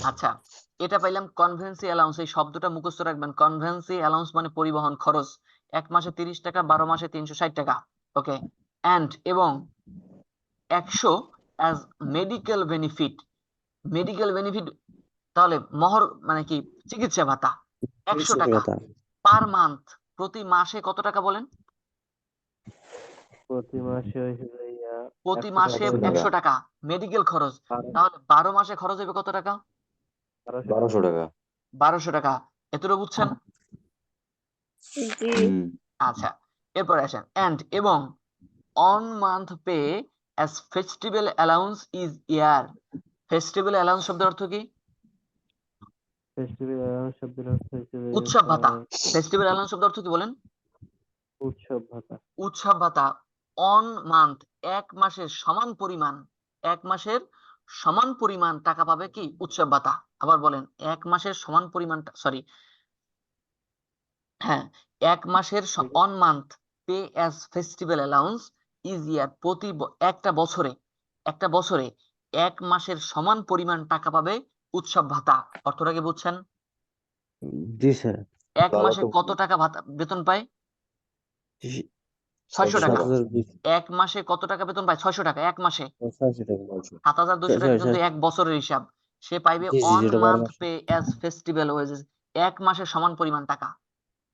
[SPEAKER 1] আচ্ছা, এটা পাইলাম কনভেন্সি অ্যালাউন্স। এই শব্দটা মুখস্থ রাখবেন। কনভেন্সি অ্যালাউন্স মানে পরিবহন খরচ। এক মাসে 30 টাকা, 12 মাসে 360 টাকা। ওকে। এবং 100 as medical benefit. Medical benefit তাহলে মানে কি? চিকিৎসা ভাতা 100 টাকা
[SPEAKER 2] কথা
[SPEAKER 1] পার মান্থ। প্রতি মাসে কত টাকা বলেন?
[SPEAKER 5] প্রতি মাসে হইছে ভাইয়া
[SPEAKER 1] প্রতি
[SPEAKER 5] 100
[SPEAKER 1] মাসে
[SPEAKER 5] টাকা করে
[SPEAKER 1] 100 টাকা মেডিকেল খরচ। তাহলে 12 মাসে খরচ হবে কত টাকা?
[SPEAKER 3] 1200 টাকা
[SPEAKER 1] 1200 টাকা। এতটুকু বুঝছেন?
[SPEAKER 4] জি
[SPEAKER 1] আচ্ছা, এরপরে আসেন এবং one month pay as festival allowance each ইয়ার। ফেস্টিভ্যাল অ্যালাউন্স শব্দের অর্থ কি?
[SPEAKER 5] ফেস্টিভ্যাল অ্যালাউন্স শব্দের অর্থ হচ্ছে
[SPEAKER 1] উৎসব ভাতা। ফেস্টিভ্যাল অ্যালাউন্স শব্দের অর্থ কি বলেন?
[SPEAKER 5] উৎসব ভাতা
[SPEAKER 1] উৎসব ভাতা। অন মান্থ এক মাসের সমান পরিমাণ, এক মাসের সমান পরিমাণ টাকা পাবে কি? উৎসব ভাতা। আবার বলেন, এক মাসের সমান পরিমাণ, সরি, হ্যাঁ, এক মাসের one month pay as festival allowance each year. একটা বছরে এক মাসের সমান পরিমাণ টাকা পাবে উৎসব ভাতা। অর্থটা কি বুঝছেন?
[SPEAKER 2] জি স্যার।
[SPEAKER 1] এক মাসে কত টাকা ভাতা বেতন পায়? 600 টাকা।
[SPEAKER 2] 7,200
[SPEAKER 1] এক মাসে কত টাকা বেতন পায়? 600 টাকা এক মাসে।
[SPEAKER 2] 600 টাকা।
[SPEAKER 1] 7,200 টাকা কিন্তু এক বছরের হিসাব। সে পাইবে
[SPEAKER 2] জি জি
[SPEAKER 1] অন
[SPEAKER 2] যেটা 12
[SPEAKER 1] মান্থ
[SPEAKER 2] মাস।
[SPEAKER 1] Pay as festival wages. এক মাসের সমান পরিমাণ টাকা।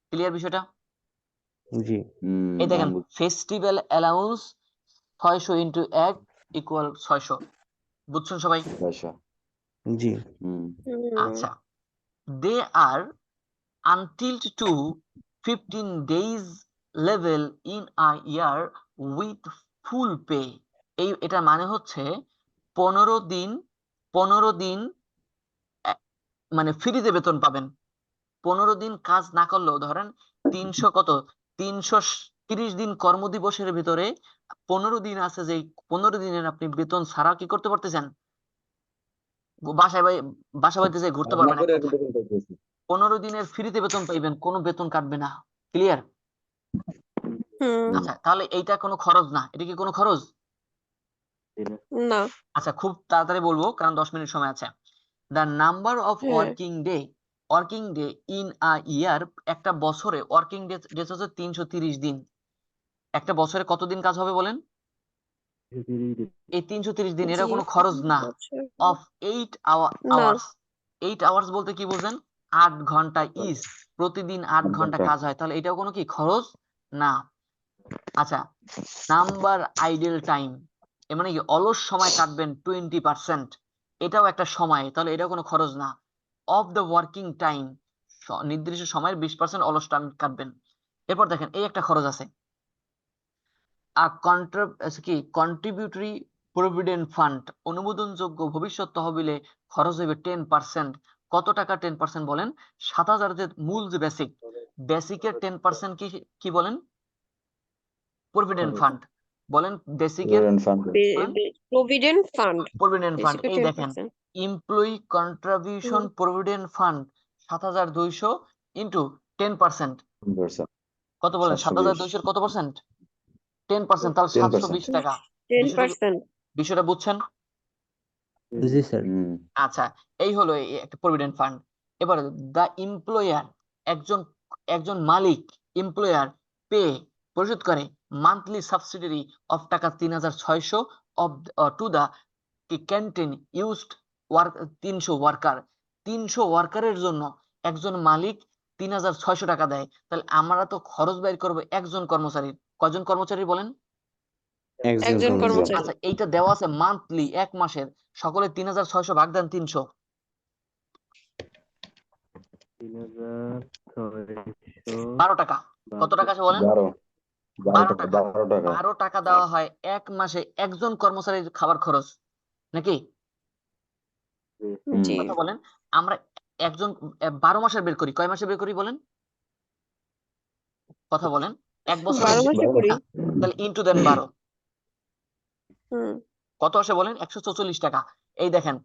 [SPEAKER 1] ক্লিয়ার বিষয়টা?
[SPEAKER 2] জি
[SPEAKER 1] এই দেখেন, ফেস্টিভ্যাল অ্যালাউন্স 600 ইন্টু 1 ইকুয়াল 600। বুঝছেন সবাই?
[SPEAKER 2] জি
[SPEAKER 1] আচ্ছা, দে আর until two 15 days level in a year with full pay। এটা মানে হচ্ছে 15 দিন মানে ফ্রিতে বেতন পাবেন। 15 দিন কাজ না করলেও, ধরেন 330 দিন কর্মদিবসের ভিতরে 15 দিন আছে, যে 15 দিনের আপনি বেতন ছাড়া কি করতে পারতেছেন? বাসা বাড়িতে যেয়ে ঘুরতে পারবেন। 15 দিনের ফ্রিতে বেতন পাইবেন, কোনো বেতন কাটবে না। ক্লিয়ার? আচ্ছা, তাহলে এইটা কোনো খরচ না। এটা কি কোনো খরচ?
[SPEAKER 4] না
[SPEAKER 1] আচ্ছা, খুব তাড়াতাড়ি বলবো কারণ 10 মিনিট সময় আছে। দ্য নাম্বার অফ
[SPEAKER 4] হ্যাঁ
[SPEAKER 1] ওয়ার্কিং ডে ইন আ ইয়ার। একটা বছরে ওয়ার্কিং ডে হচ্ছে 330 দিন। একটা বছরে কতদিন কাজ হবে বলেন? এই 330 দিন, এটা
[SPEAKER 4] জি
[SPEAKER 1] কোনো খরচ না।
[SPEAKER 4] আচ্ছা
[SPEAKER 1] অফ 8
[SPEAKER 4] না
[SPEAKER 1] আওয়ার্স। 8 আওয়ার্স বলতে কি বোঝেন? 8 ঘন্টা ইজ। প্রতিদিন 8 ঘন্টা কাজ হয়, তাহলে এটাও কোনো কি খরচ না। আচ্ছা, নাম্বার আইডল টাইম, এর মানে কি? অলস সময় কাটবেন 20%। এটাও একটা সময়, তাহলে এটাও কোনো খরচ না। অফ দ্য ওয়ার্কিং টাইম, নির্দিষ্ট সময়ের 20% অলস টাইম কাটবেন। এরপর দেখেন, এই একটা খরচ আছে, কন্ট্রিবিউটরি প্রভিডেন্ট ফান্ড। অনুমোদনযোগ্য ভবিষ্যৎ তহবিলে খরচ হইবে 10%। কত টাকা 10% বলেন? 7,000 যে মূল যে বেসিকের 10% কি বলেন? Provident fund. বলেন বেসিকের
[SPEAKER 3] ফান্ড
[SPEAKER 1] বলেন
[SPEAKER 4] প্রভিডেন্ট ফান্ড
[SPEAKER 1] প্রভিডেন্ট ফান্ড।
[SPEAKER 4] বেসিকের
[SPEAKER 1] এই দেখেন
[SPEAKER 4] 10%।
[SPEAKER 1] Employee contribution provident fund 7,200 into 10%। কত বলেন 7,200 কত পার্সেন্ট? 10%, তাহলে 720 টাকা। বিষয়টা
[SPEAKER 4] 10%।
[SPEAKER 1] বিষয়টা বুঝছেন?
[SPEAKER 2] জি স্যার।
[SPEAKER 1] আচ্ছা, এই হলো একটা প্রভিডেন্ট ফান্ড। এবার দা এমপ্লয়ার, একজন একজন মালিক এমপ্লয়ার পে পরিশোধ করে মান্থলি সাবসিডারি অফ টাকা 3,600 of to the canteen used work 300 worker. 300 ওয়ার্কারের জন্য একজন মালিক 3,600 টাকা দেয়। তাহলে আমরা তো খরচ বের করবো একজন কর্মচারীর। কয়জন কর্মচারী বলেন?
[SPEAKER 4] একজন কর্মচারী।
[SPEAKER 1] আচ্ছা, এইটা দেওয়া আছে মান্থলি, এক মাসের। সকলে 3,600 ভাগ দেন 300।
[SPEAKER 5] 3,600
[SPEAKER 1] 12 টাকা। কত টাকা আছে বলেন? 12 টাকা। 12 টাকা দেওয়া হয় এক মাসে একজন কর্মচারীর খাবার খরচ, নাকি?
[SPEAKER 4] জি।
[SPEAKER 1] কথা বলেন। আমরা একজন 12 মাসের বের করি, কয় মাসে বের করি বলেন? কথা বলেন। এক বছরে
[SPEAKER 4] 12 মাসে করি।
[SPEAKER 1] তাহলে ইন্টু দেন 12।
[SPEAKER 4] হুম।
[SPEAKER 1] কত আসে বলেন? 144 টাকা। এই দেখেন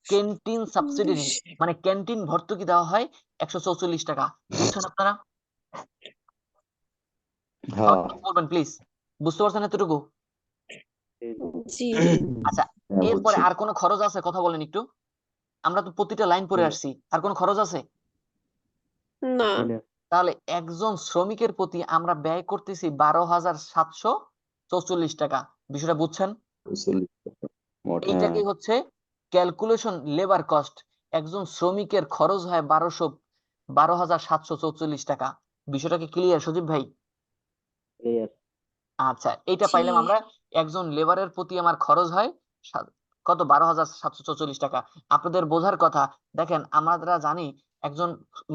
[SPEAKER 1] ক্যান্টিন সাবসিডি মানে ক্যান্টিন ভর্তুকি দেওয়া হয় 144 টাকা। বুঝছেন আপনারা?
[SPEAKER 3] হ্যাঁ
[SPEAKER 1] বলবেন প্লিজ, বুঝতে পারছেন এতটুকু?
[SPEAKER 4] জি।
[SPEAKER 1] আচ্ছা, এরপরে
[SPEAKER 3] বুঝছি।
[SPEAKER 1] আর কোনো খরচ আছে? কথা বলেন একটু। আমরা তো প্রতিটা লাইন পড়ে আসছি, আর কোনো খরচ আছে?
[SPEAKER 4] না।
[SPEAKER 1] তাহলে একজন শ্রমিকের প্রতি আমরা ব্যয় করতেছি 12,744 টাকা। বিষয়টা বুঝছেন? এইটাকে হচ্ছে ক্যালকুলেশন লেবার কস্ট। একজন শ্রমিকের খরচ হয় 12,744 টাকা। বিষয়টাকে ক্লিয়ার সজীব ভাই?
[SPEAKER 5] ক্লিয়ার।
[SPEAKER 1] আচ্ছা, এইটা
[SPEAKER 4] জি।
[SPEAKER 1] পাইলাম আমরা। একজন লেবারের প্রতি আমার খরচ হয় কত? 12,744 টাকা। আপনাদের বোঝার কথা। দেখেন, আমরা জানি একজন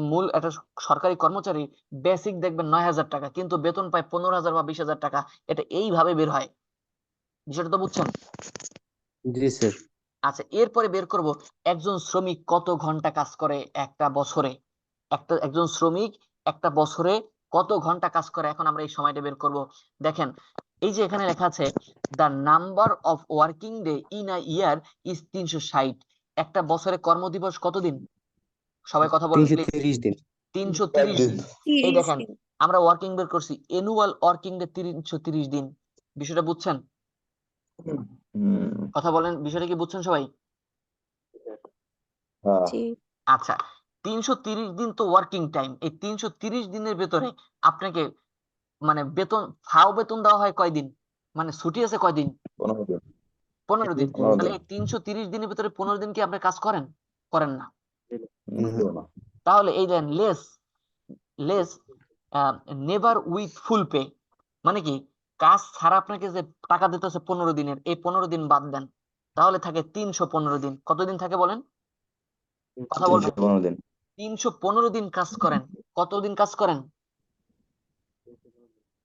[SPEAKER 1] মূল একটা সরকারি কর্মচারী বেসিক দেখবেন 9,000 টাকা, কিন্তু বেতন পায় 15,000 বা 20,000 টাকা। এটা এইভাবে বের হয়। বিষয়টা তো বুঝছেন?
[SPEAKER 2] জি স্যার।
[SPEAKER 1] আচ্ছা, এরপরে বের করব একজন শ্রমিক কত ঘন্টা কাজ করে একটা বছরে। একজন শ্রমিক একটা বছরে কত ঘন্টা কাজ করে, এখন আমরা এই সময়টা বের করব। দেখেন, এই যে এখানে লেখা আছে the number of working day in a year is 360। একটা বছরে কর্মদিবস কতদিন? সবাই কথা বলেন প্লিজ।
[SPEAKER 2] 330 দিন।
[SPEAKER 1] 330 দিন। এই
[SPEAKER 4] 30
[SPEAKER 1] দেখেন,
[SPEAKER 4] দিন।
[SPEAKER 1] আমরা ওয়ার্কিং বের করছি, অ্যানুয়াল ওয়ার্কিং ডে 330 দিন। বিষয়টা বুঝছেন? কথা বলেন, বিষয়টা কি বুঝছেন সবাই?
[SPEAKER 4] জি।
[SPEAKER 1] আচ্ছা, 330 দিন তো ওয়ার্কিং টাইম। এই 330 দিনের ভেতরে আপনাকে মানে ফাও বেতন দেওয়া হয় কয়দিন? মানে ছুটি আছে কয়দিন? 15 দিন। তাহলে এই 330 দিনের ভিতরে 15 দিন কি আপনি কাজ করেন? করেন না। তাহলে এই দেন less never with full pay, মানে কি কাজ ছাড়া আপনাকে যে টাকা দিতে হচ্ছে 15 দিনের, এই 15 দিন বাদ দেন। তাহলে থাকে 315 দিন। কতদিন থাকে বলেন? কথা বলবেন। 315 দিন কাজ করেন। কতদিন কাজ করেন?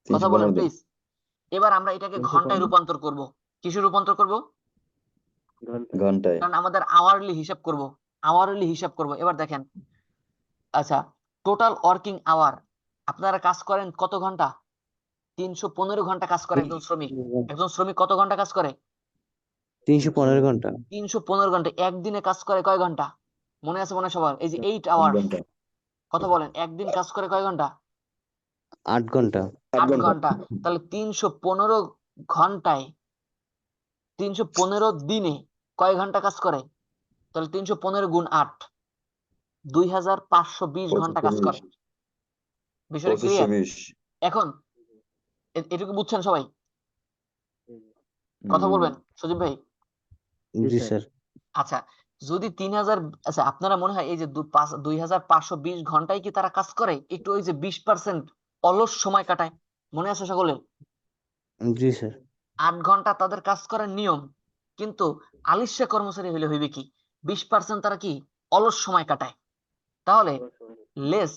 [SPEAKER 1] কথা বলেন প্লিজ। এবার আমরা এটাকে ঘন্টায় রূপান্তর করব। কিসে রূপান্তর করব?
[SPEAKER 3] ঘন্টায়।
[SPEAKER 1] কারণ আমাদের আওয়ারলি হিসাব করব। আওয়ারলি হিসাব করব। এবার দেখেন, আচ্ছা, টোটাল ওয়ার্কিং আওয়ার আপনারা কাজ করেন কত ঘন্টা? 315 ঘন্টা কাজ করে একজন শ্রমিক। একজন শ্রমিক কত ঘন্টা কাজ করে?
[SPEAKER 2] 315 ঘন্টা।
[SPEAKER 1] 315 ঘন্টা। একদিনে কাজ করে কয় ঘন্টা? মনে আছে মনে সবার? এই যে 8 আওয়ার। কথা বলেন, একদিন কাজ করে কয় ঘন্টা?
[SPEAKER 2] 8 ঘন্টা।
[SPEAKER 1] 8 ঘন্টা। তাহলে 315 ঘন্টায় 315 দিনে কয় ঘন্টা কাজ করে? তাহলে 315 গুণ 8, 2,520 ঘন্টা কাজ করে। বিষয়টা ক্লিয়ার? এখন এটুকু বুঝছেন সবাই? কথা বলবেন সজীব ভাই?
[SPEAKER 2] জি স্যার।
[SPEAKER 1] আচ্ছা, যদি 3,000, আচ্ছা আপনারা মনে হয় এই যে 2,520 ঘন্টায় কি তারা কাজ করে? একটু ওই যে 20% অলস সময় কাটায়, মনে আছে সকলের?
[SPEAKER 2] জি স্যার।
[SPEAKER 1] 8 ঘন্টা তাদের কাজ করার নিয়ম, কিন্তু আলিস্যা কর্মচারী হলে হইবে কি 20% তারা কি অলস সময় কাটায়। তাহলে লেস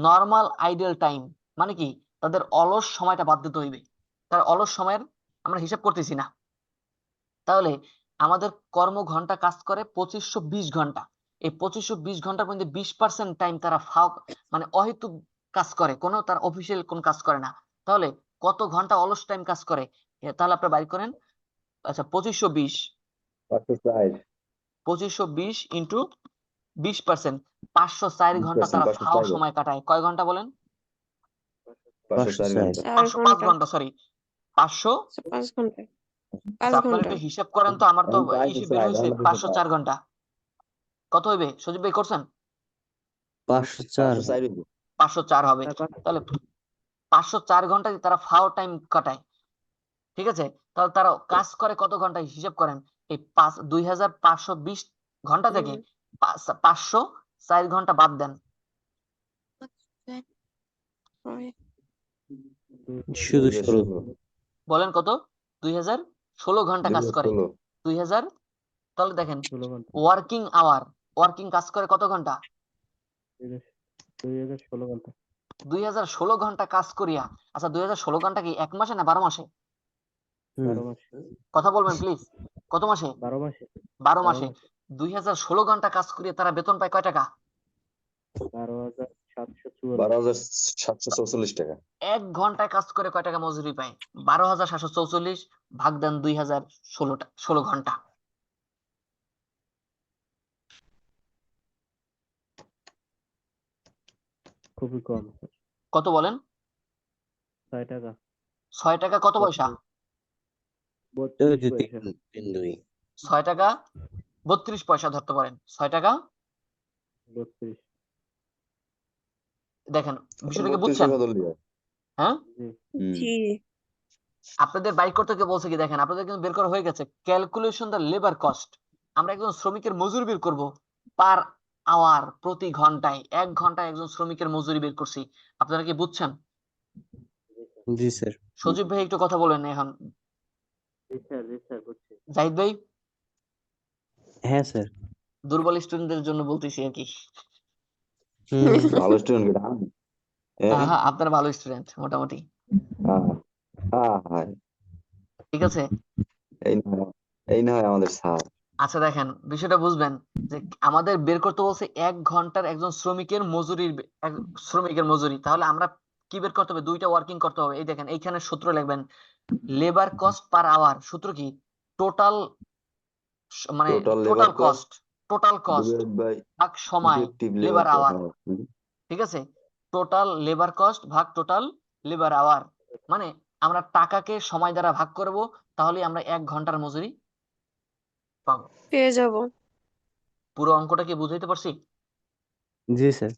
[SPEAKER 1] নর্মাল আইডল টাইম, মানে কি তাদের অলস সময়টা বাদ দিতে হইবে। তার অলস সময়ের আমরা হিসাব করতেছি না। তাহলে আমাদের কর্ম ঘন্টা কাজ করে 2,520 ঘন্টা। এই 2,520 ঘন্টার মধ্যে 20% টাইম তারা মানে অহেতুক কাজ করে, কোনো তার অফিসিয়াল কোন কাজ করে না। তাহলে কত ঘন্টা অলস টাইম কাজ করে? তাহলে আপনারা বাইর করেন। আচ্ছা 2520
[SPEAKER 3] 560
[SPEAKER 1] 2520 ইন্টু 20%, 504 ঘন্টা
[SPEAKER 3] 20%,
[SPEAKER 1] তারা
[SPEAKER 3] 504
[SPEAKER 1] ফাও সময় কাটায়। কয় ঘন্টা বলেন?
[SPEAKER 3] 504 ঘন্টা
[SPEAKER 4] 4
[SPEAKER 1] 505
[SPEAKER 4] ঘন্টা।
[SPEAKER 1] ঘন্টা, সরি 500।
[SPEAKER 4] 5 ঘন্টা।
[SPEAKER 1] আচ্ছা,
[SPEAKER 4] 5
[SPEAKER 1] আপনারা
[SPEAKER 4] ঘন্টা।
[SPEAKER 1] একটু হিসাব করেন তো, আমার তো
[SPEAKER 3] এখন 5
[SPEAKER 1] ইসে বের হয়েছে
[SPEAKER 3] 504
[SPEAKER 1] 504 ঘন্টা। কত হইবে সজীব ভাই, করছেন?
[SPEAKER 2] 504
[SPEAKER 3] 504
[SPEAKER 1] 504 হবে। তাহলে 504 ঘন্টা তারা ফাও টাইম কাটায়, ঠিক আছে? তাহলে তারা কাজ করে কত ঘন্টা হিসাব করেন। এই 2520 ঘন্টা থেকে 504 ঘন্টা বাদ দেন।
[SPEAKER 2] শুধু 16
[SPEAKER 1] বলেন কত? 2016 ঘন্টা কাজ করে। 2000, তাহলে দেখেন
[SPEAKER 5] 16 ঘন্টা
[SPEAKER 1] ওয়ার্কিং কাজ করে কত ঘন্টা?
[SPEAKER 5] 2016 ঘন্টা
[SPEAKER 1] 2016 ঘন্টা কাজ করিয়া। আচ্ছা 2016 ঘন্টা কি 1 মাসে না 12 মাসে?
[SPEAKER 5] 12 মাসে
[SPEAKER 1] কথা বলবেন প্লিজ। কত মাসে?
[SPEAKER 5] 12 মাসে
[SPEAKER 1] 12 মাসে। 2016 ঘন্টা কাজ করিয়া তারা বেতন পায় কয় টাকা?
[SPEAKER 5] 12,744
[SPEAKER 3] 12,744 টাকা।
[SPEAKER 1] 1 ঘন্টায় কাজ করে কয় টাকা মজুরি পায়? 12,744 ভাগ দেন 2016 ঘন্টা।
[SPEAKER 5] খুবই কম স্যার।
[SPEAKER 1] কত বলেন?
[SPEAKER 5] 6 টাকা
[SPEAKER 1] 6 টাকা কত পয়সা?
[SPEAKER 5] 32 পয়সা
[SPEAKER 2] 3
[SPEAKER 1] 6 টাকা 32 পয়সা ধরতে পারেন। 6 টাকা
[SPEAKER 5] 32
[SPEAKER 1] দেখেন, বিষয়টা কি
[SPEAKER 3] 32
[SPEAKER 1] বুঝছেন?
[SPEAKER 3] টাকা ধরলি হয়।
[SPEAKER 1] হ্যাঁ,
[SPEAKER 4] জি।
[SPEAKER 1] আপনাদের বাইর করতে গিয়ে বলছে কি, দেখেন আপনাদের কিন্তু বের করা হয়ে গেছে। Calculation the labour cost. আমরা একজন শ্রমিকের মজুরি বের করব পার আওয়ার, প্রতি ঘন্টায়। 1 ঘন্টায় একজন শ্রমিকের মজুরি বের করছি। আপনারা কি বুঝছেন?
[SPEAKER 2] জি স্যার
[SPEAKER 1] সজীব ভাই একটু কথা বলেন এখন।
[SPEAKER 5] জি স্যার বুঝছি।
[SPEAKER 1] জাহিদ ভাই,
[SPEAKER 2] হ্যাঁ স্যার
[SPEAKER 1] দুর্বল স্টুডেন্টদের জন্য বলতেছি আর কি।
[SPEAKER 3] ভালো স্টুডেন্ট কি আমি?
[SPEAKER 1] হ্যাঁ, আপনারা ভালো স্টুডেন্ট মোটামুটি,
[SPEAKER 3] হ্যাঁ
[SPEAKER 1] ঠিক আছে?
[SPEAKER 3] এই না হয় আমাদের স্যার।
[SPEAKER 1] আচ্ছা দেখেন, বিষয়টা বুঝবেন যে আমাদের বের করতে বলছে 1 ঘন্টার একজন শ্রমিকের মজুরি। তাহলে আমরা কি বের করতে হবে? 2টা ওয়ার্কিং করতে হবে। এই দেখেন এইখানে সূত্র লিখবেন, লেবার কস্ট পার আওয়ার। সূত্র কি? টোটাল, মানে
[SPEAKER 3] total
[SPEAKER 1] total cost
[SPEAKER 3] divide by
[SPEAKER 1] ভাগ সময়
[SPEAKER 3] ইফেক্টিভ
[SPEAKER 1] লেবার আওয়ার,
[SPEAKER 3] লেবার।
[SPEAKER 1] ঠিক আছে? টোটাল লেবার কস্ট ভাগ টোটাল লেবার আওয়ার, মানে আমরা টাকাকে সময় দ্বারা ভাগ করব, তাহলে আমরা 1 ঘন্টার মজুরি পাবো।
[SPEAKER 4] পেয়ে যাব।
[SPEAKER 1] পুরো অঙ্কটা কি বুঝাইতে পারছি?
[SPEAKER 2] জি স্যার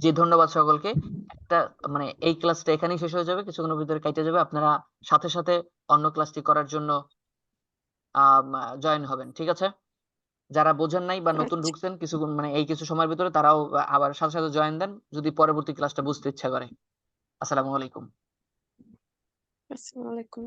[SPEAKER 1] জি, ধন্যবাদ সকলকে। একটা, মানে এই ক্লাসটা এখানেই শেষ হয়ে যাবে, কিছুক্ষণের ভিতরে কেটে যাবে। আপনারা সাথে সাথে অন্য ক্লাসটি করার জন্য জয়েন হবেন, ঠিক আছে? যারা বোঝেন নাই বা নতুন
[SPEAKER 4] আচ্ছা।
[SPEAKER 1] ঢুকছেন মানে এই কিছু সময়ের ভিতরে, তারাও আবার সাথে সাথে জয়েন দেন যদি পরবর্তী ক্লাসটা বুঝতে ইচ্ছা করে। আসসালামু আলাইকুম।
[SPEAKER 4] আসসালামু আলাইকুম।